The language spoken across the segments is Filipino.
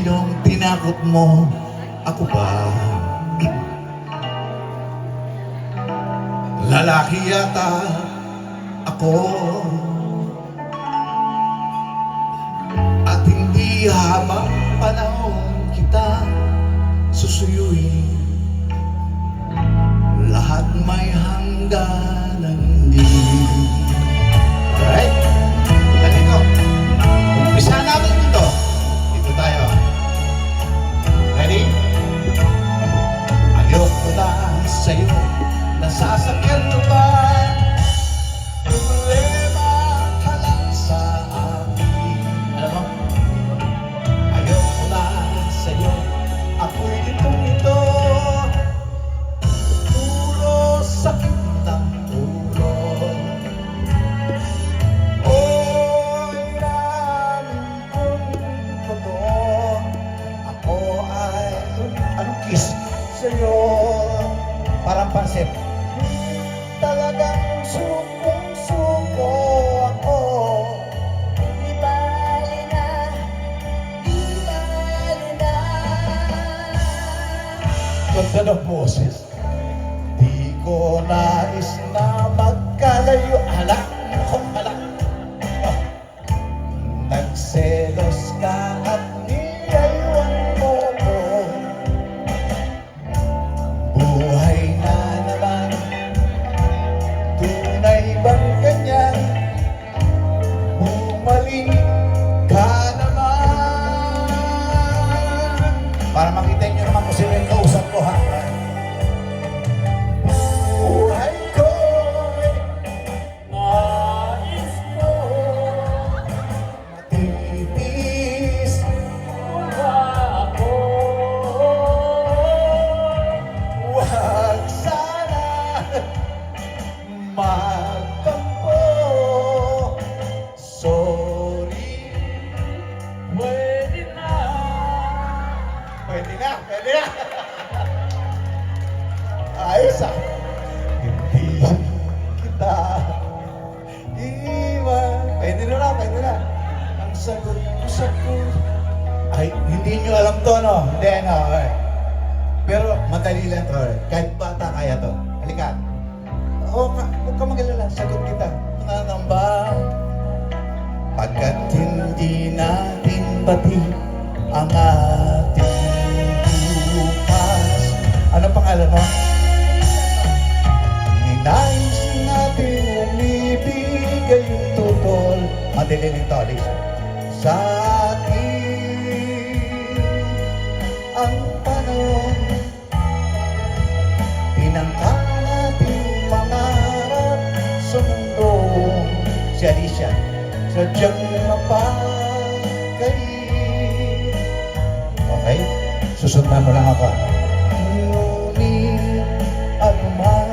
Sinong tinakot mo? Ako ba? Lalaki yata ako, at hindi habang panahon kita susuyuin. Lahat may hangganan din. Alright? Ganito. Umpisa natin dito. Dito tayo. Ready? Ayoko na sa'yo. Nasasakyan mo ba? Problema ka lang sa akin. Alam mo? Ayoko na sa'yo. Ako'y itong-ito. Puro sakit ng ulo. Oy, namin kong totoo. Ako ay anong kiss sa'yo? Parang pansit. Talagang sukong-suko ako. Di bali na, di bali na. Ganda ng boses. Di ko nais na magkalayo. Alak ko, alak. Nagselos ka at niyaywan mo ko. Buhay na naman. Tunay bang ganyan? Bumalik ka naman. Para makita nyo naman kung sino yung kausap ko, ha? Buhay ko'y nais ko matitiis ako. Huwag sana magtampo. Sorry. Pwede na. Pwede na, pwede na. Ayos, ah. Hindi kita iwan. Pwede na, pwede na. Ang sagot ko sa puso. Ay, hindi nyo alam to, no? Hindi, no? Okay. Pero madali lang to. Kahit bata kaya to. Halika. Huwag ka mag-alala. Sagot kita. Nangangamba. Pagkat hindi natin bati ang ating bukas. Ano pangalan mo? Ninais natin umibigay yung tutol. Madali rin to, Alicia. Sa atin ang panahon. Tinangka natin mangarap sa mundo. Si Alicia, sadyang mapagay. Okay? Susundan mo lang ako. Ngunit ano man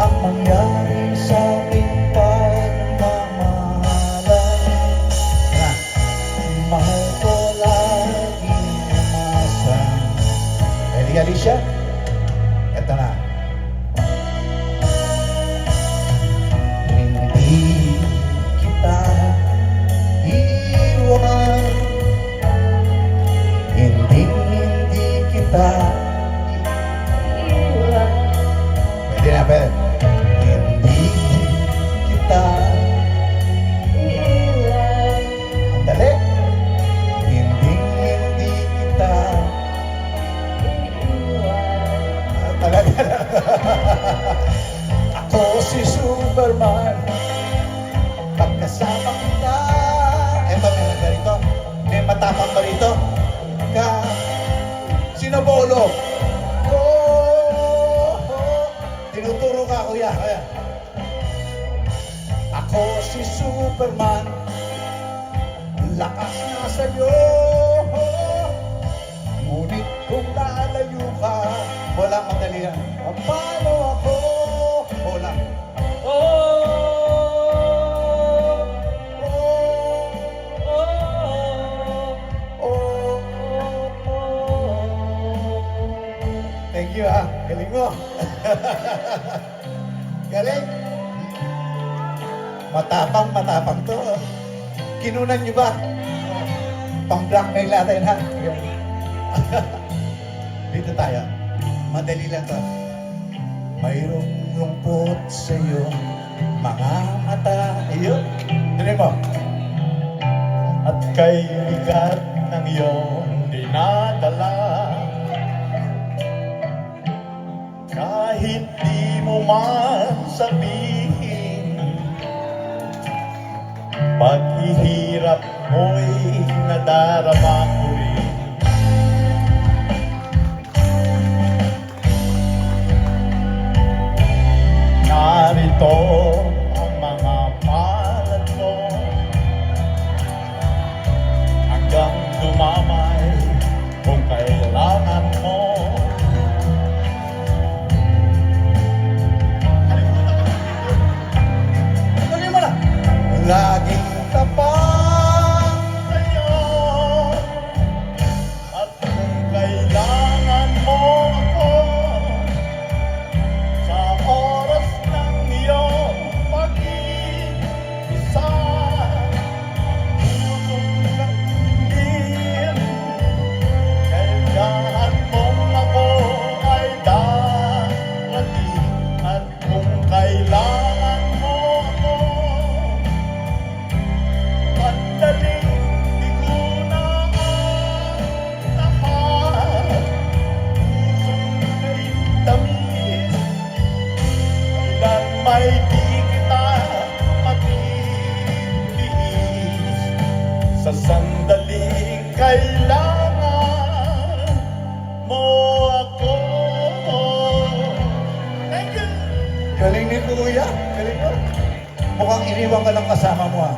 ang mangyari sa ating pagmamahalan, na mahal ko laging umasan. Ready, Alicia? Eto na. Hindi kita iwan. Hindi kita Iwan. pwede na, pwede. Hindi kita Iwan. ang dali. Hindi kita Iwan. talaga. Ako si Superman. Pagkasama kita. Eto, may nagdarito. May matapang ba rito? Sino bolo? Tinuturo ka, kuya. Kuya. Ako si Superman. Lakas na sa'yo. Ngunit kung lalayo ka, walang madali yan. Paano ako? Wala. Thank you, ha. Galing mo. Galing. Matapang to. Kinunan niyo ba? Pang-blackmail natin, ha? Dito tayo. Madali lang to. Mayroong lungkot sa iyong mga mata. Ayun. Tuloy mo. At kay bigat ng iyong dinadala, kahit di mo man sabihin, paghihirap mo'y nadarama ko rin. Narito ang mga palad mo, hanggang dumamay kung kailangan mo. Tuloy mo na. Laging tapat Sa'yo, at kung kailangan mo ako, sa oras ng iyong pag-iisa, pusong langin, kailangan mong ako ay darating. At kung kailangan mo ako, pandaling di ko na ang lahat. Pusong kay tamis, kailan may di kita matitiis. Sa sandaling kailangan mo ako. Thank you! Galing ni Kuya. Galing mo. Mukhang iniwan ka lang kasama mo, ha?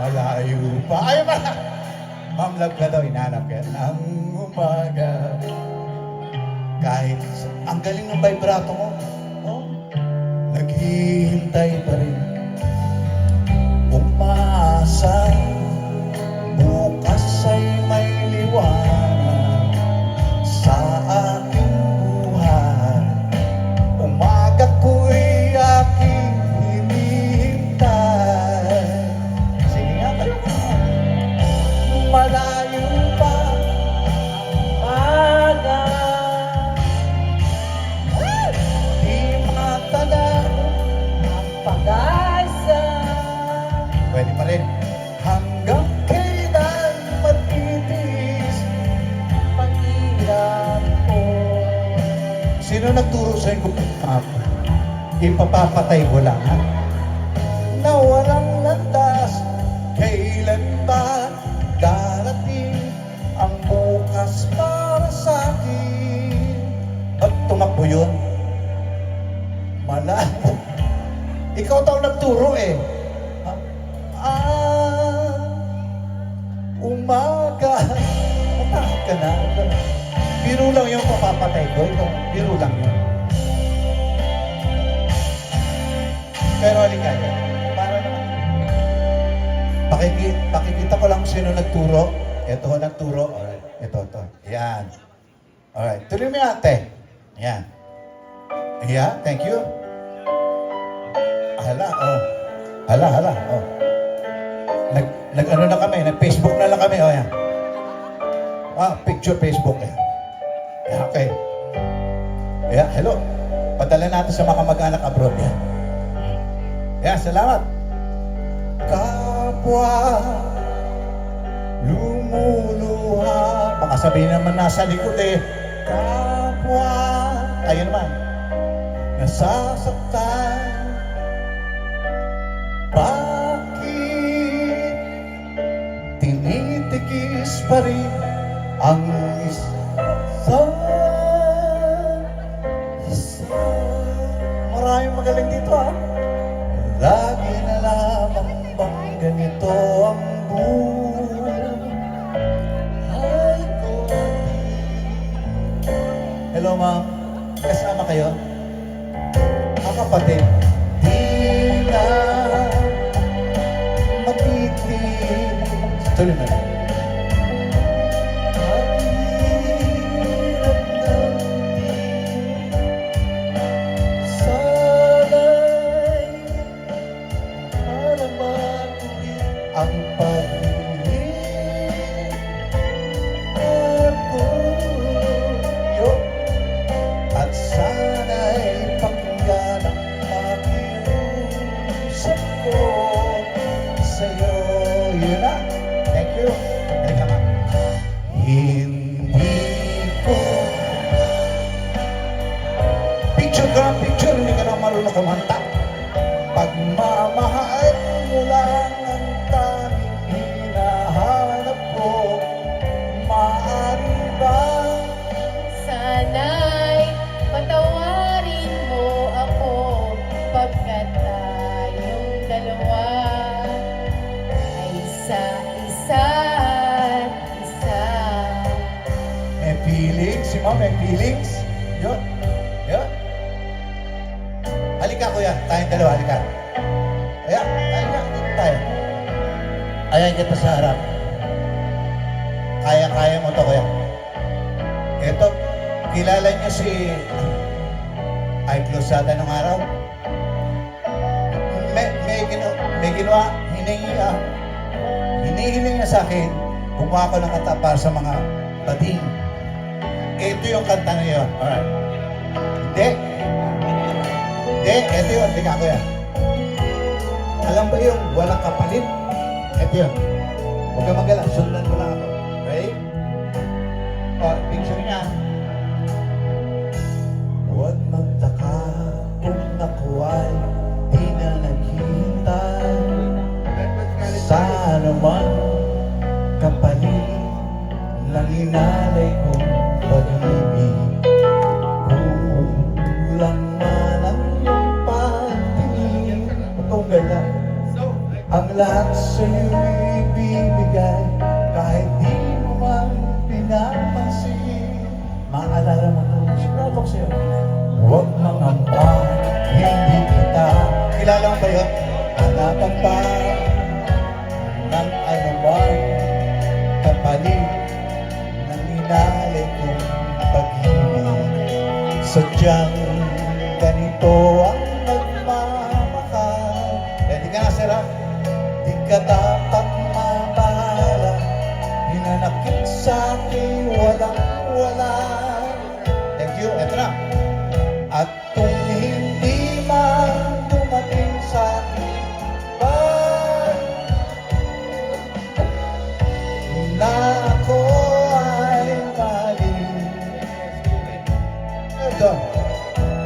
Malayo pa. Ayaw pa! Ma'am, love ka daw. Hinahanap ka. Nang umaga. Kahit ang galing ng vibrato mo. Oh, naghihintay pa rin. Umaasa. Bukas ay may liwanag sa aking buhay. Umaga ko'y aking hinihintay. Sige nga kayo. Malayo pa Umaga, di matalaw. ang pag-asa, Pwede pa rin. Hanggang kailan matitiis. paghirap ko. Sino nagturo sa'yo kung ipapapatay ko lang, ha? Na walang landas. Kailan ba darating ang bukas para sa akin? Ba't tumakbo yun? Malayo. Ikaw daw nagturo, eh. Umaga. Matakot ka na. Biro lang yung papapatay ko. Ito, biro lang yun. Pero halika yan. Para naman. Pakikita ko lang sino nagturo. Ito ho nagturo. Alright. Ito. Yan. Alright. Tuloy mo yan, ate. Yan. Yeah, thank you. Hala, oh. Hala, oh. Nag-ano na kami, nag-Facebook na lang kami, oh yan. Picture Facebook, yan. Yeah, okay. Yeah, hello. Padala natin sa mga kamag-anak abroad, yan. Yeah, salamat. Kapwa lumuluha. Baka sabihin naman nasa likod, eh. Kapwa. Ayun naman. Nasasaktan. Bakit tinitikis pa rin ang isa? Maraming magaling dito, ha? Lagi na lamang bang ganito ang buhay ko? Hello, ma'am. Kasama kayo? Kapatid, di na matitis. Tuloy na lang. Maghirap ng di sana'y para matuloy ang pag-ibig. feelings, si ma'am may feelings. Yun. Yun. Halika kuya, tayong dalawa, halika. Ayan, halika, dito tayo. Ayan kita sa harap. Kaya-kaya mo to kuya. Ito, kilala niyo si Ay Closada nung araw? May ginawa, hinihiling niya sa akin, gumawa ko ng kanta para sa mga bading. Ito yung kanta na yun. Alright. Hindi. Hindi, ito yun. Tingnan ko yan. Alam ba yung walang kapalit? Ito yun. Huwag ka magalang. Sundan ko lang ako. Ready? O, picture niya. Huwag magtaka kung ako ay di na naghihintay sa anuman kapalit ng inalay kong pag-ibig. Kulang man ang iyong pagtingin, kung gala ang lahat sa'yo'y ibibigay, kahit di mo man pinapansin. Maalala mo na, sigurado ko sa'yo, huwag mangamba, hindi kita. Kilala mo ba yun? Hanapan pa ng anuman kapalit ng inalay kong pag-ibig. Sadyang ganito ang nagmamahal. Ready ka na, Sarah? Di ka dapat mabahala, hinanakit sa'kin walang-wala. Thank you. Eto na. At kung hindi man dumating sa'kin ba na ako ay mali, ito,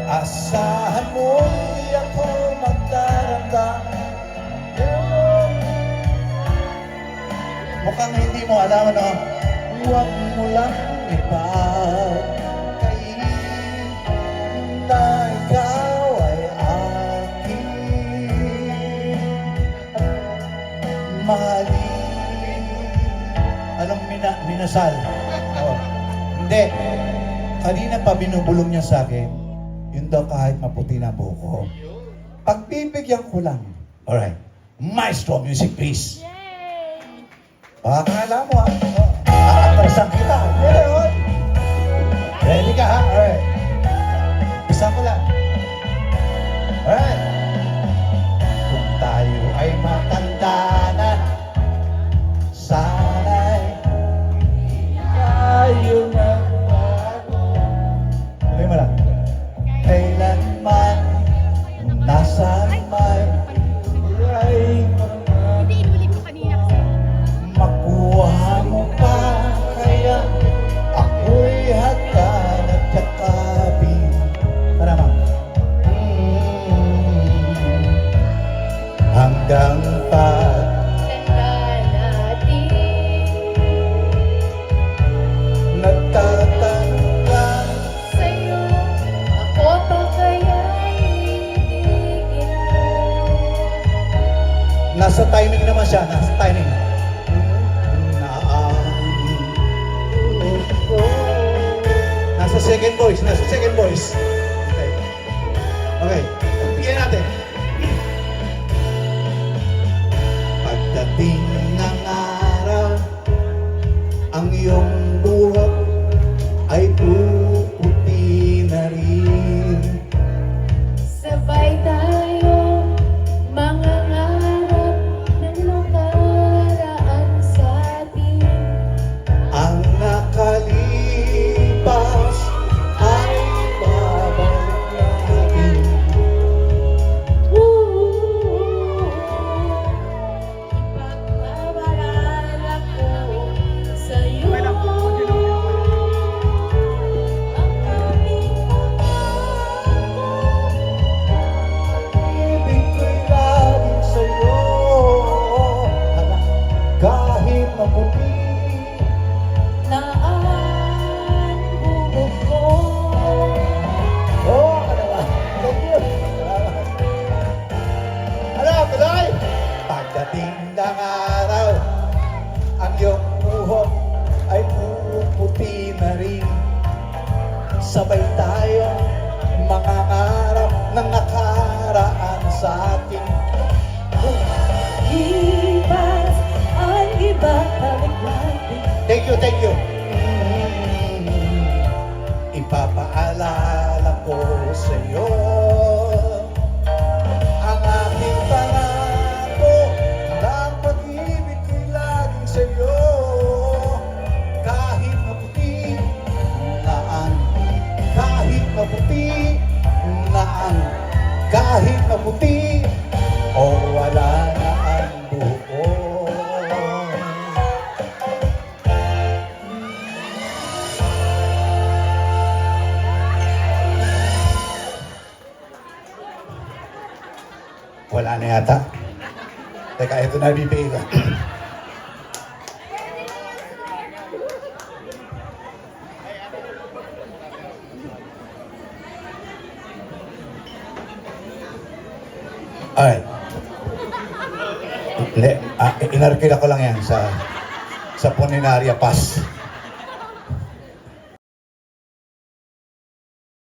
asahan mo di ako magdaramdam. Mukhang hindi mo alam, ano? Huwag mo lang ipagkain na ikaw ay aking mahalin. Anong minasal? Oh. Hindi. Kanina pa binubulong niya sa akin, yun daw kahit maputi na buhok ko. Pagbibigyan ko lang. Alright. Maestro, music please. Akala mo ha? Aatrasan kita. Meron. Ready ka ha? Alright. Isa ko lang. Alright. Kung tayo ay matanda na, sana'y tayo nagbago. Tuloy mo lang. Kailanman, nasaan man, ay Hindi, inulit ko kanina kasi. makuha mo pa, kaya ako'y hagkan at yakapin. Tara, ma'am. Hanggang pag Tanda natin. nagtatanong lang, Sa'yo, ako pa kaya'y ibigin mo? nasa timing naman siya, nasa timing. Na ang puso. Nasa second voice, nasa second voice. Okay. Okay, bigyan natin. Pagdating ng araw, ang iyong buhok ay puputi na rin. Sabay tayo mangangarap ng nakaraan sa atin. Ang nakalipas ay babalik natin. Ipagbabalala ko sa'yo. sabay tayong mangangarap ng nakaraan sa atin. Ipas ang iba balik natin. Thank you, thank you. Ipapaalala ko sa iyo ang aking pangako ng pag-ibig ko'y laging sa iyo. Kahit maputi na ang, kahit maputi na ang, kahit maputi o wala na ang buo. Wala na yata. Teka, ito na bibigay ko. Alright. Hindi, inarkila ko lang yan sa Puninaria Pass.